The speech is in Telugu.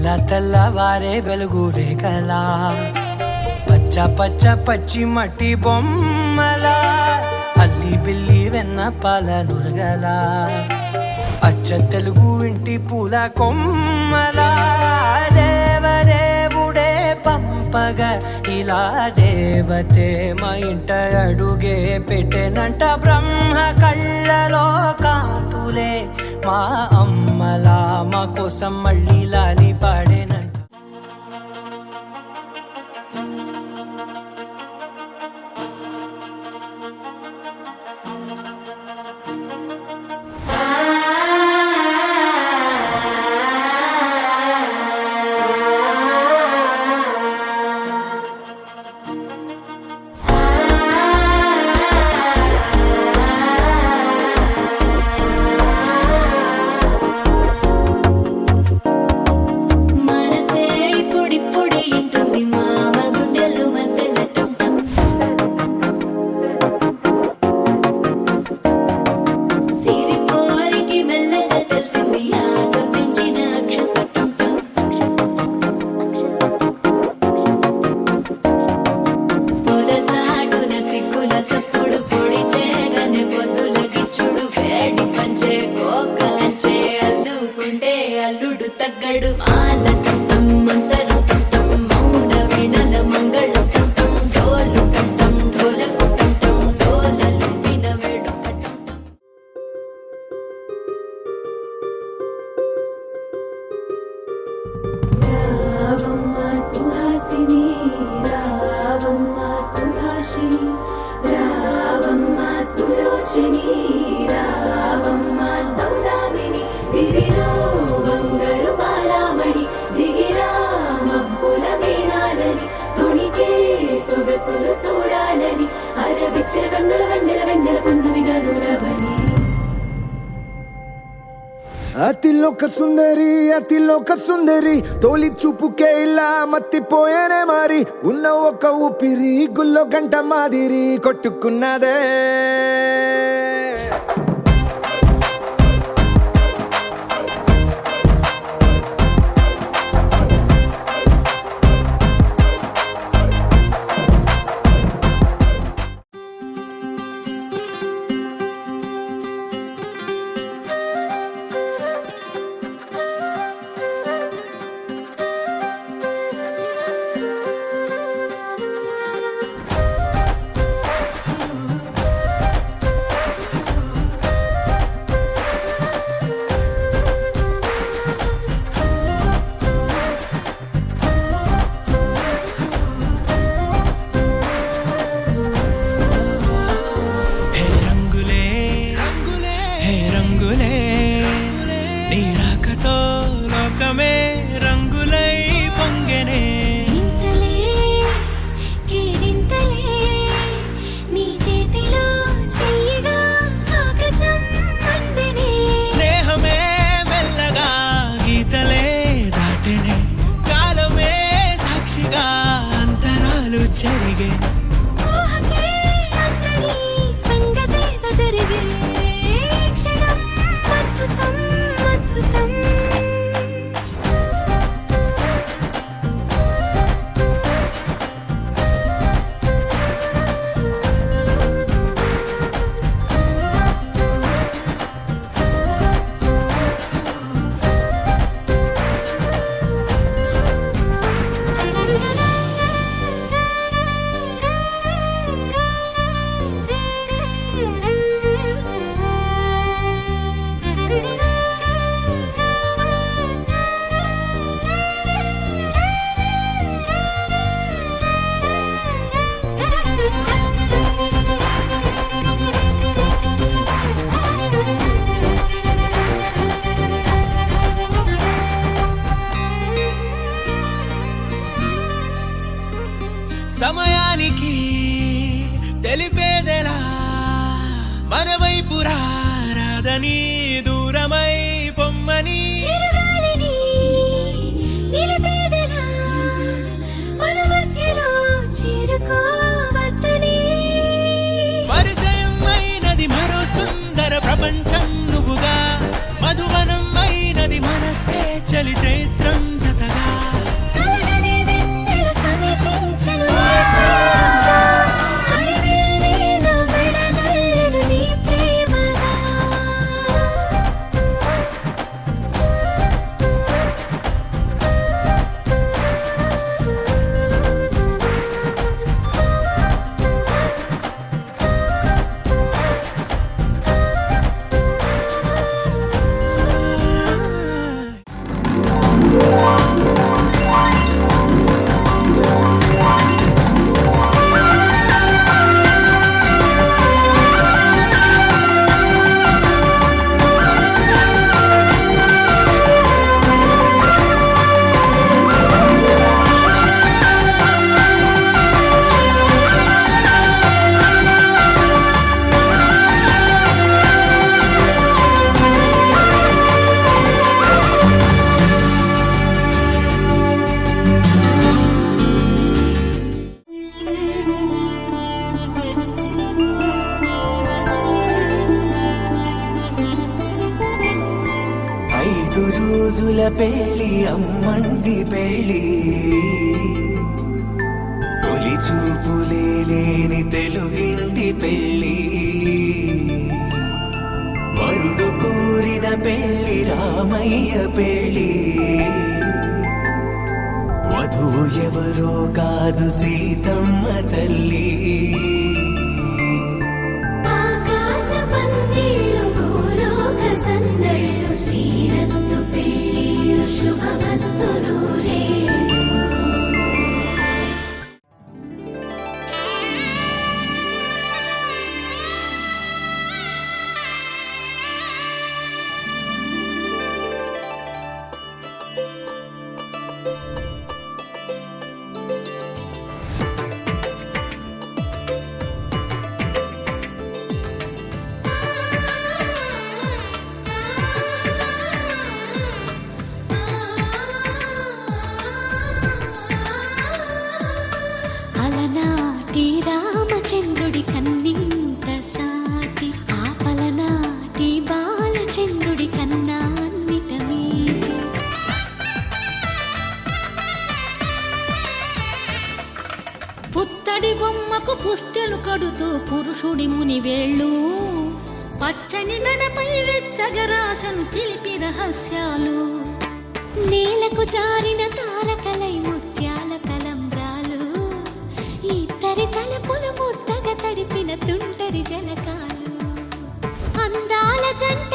తెల్లవారే వెలుగు రేఖలా పచ్చ పచ్చ పచ్చి మట్టి బొమ్మలా అల్లి బిల్లి వెన్న పాల నురగలా అచ్చ తెలుగు ఇంటి పూల కొమ్మలా దేవదేవుడే పంపగా ఇలా దేవతే మా ఇంట అడుగే పెట్టెనంట బ్రహ్మ కళ్ళలో కాంతులే మా అమ్మలా మా కోసం మళ్ళీ లాలి పాడేనంట. అల్లుడు తగ్గడు ఆలటం మంతరం టం మౌన వినల మంగళం టం డోలు టం డోలకు టం డోలలు వినవేడు టం. రావమ్మ సుహాసిని రావమ్మ సుభాషిణి రావమ్మ సులోచని రావమ్మ సౌదామిని దివిలో బంగారు బాలామణి దిగిరా మబ్బుల వీణాలని తొణికే సొగసులు చూడాలని అరవిచ్చల కన్నుల వెన్నెల వెన్నెల పున్నమిగా నులవని. అతిలోక సుందరి తోలి చూపుకే ఇలా మత్తిపోయేనే మారి ఉన్న ఒక ఊపిరి గుల్లో గంట మాదిరి కొట్టుకున్నదే. నీ రాకతో లోకమే రంగులై పొంగెనే. స్నేహమే మెల్లగా గీతలే దాటెనే కాలమే సాక్షిగా అంతరాలు చెరిగే. సమయానికి తెలిపేదెలా మన వైపు రాదని దూరమై పొమ్మని. పరిచయం అయినది మరో సుందర ప్రపంచం నువ్వుగా మధువనం అయినది మనసే చలి చైత్రం జతగా. రోజుల పెళ్లి అమ్మండి పెళ్లి తొలి చూపులే లేని తెలుగింటి పెళ్లి వరుడు కోరిన పెళ్లి రామయ్య పెళ్లి వధువు ఎవరో కాదు సీతమ్మ తల్లి ఆకాశ పందిళ్ళు భూలోక సందళ్ళు శ్రీరస్తు పెళ్ళిళ్ళు శుభమస్తు నూరేళ్ళు అలనాటి రామచంద్రుడి కన్నింత సాటి ఆపలనాటి బాలచంద్రుడి కన్నా అన్నిట మీది పుత్తడి బొమ్మకు పుస్తెలు కడుతూ పురుషుడి మునివేళ్ళు పచ్చని నడపై వెచ్చగరాసను చిలిపి రహస్యాలు నేలకు జారిన తారకలై ముత్యాల తలంబ్రాలు ఇద్దరి తలపులు ముద్దగా తడిపిన తుంటరి జలకాలు అందాల జంట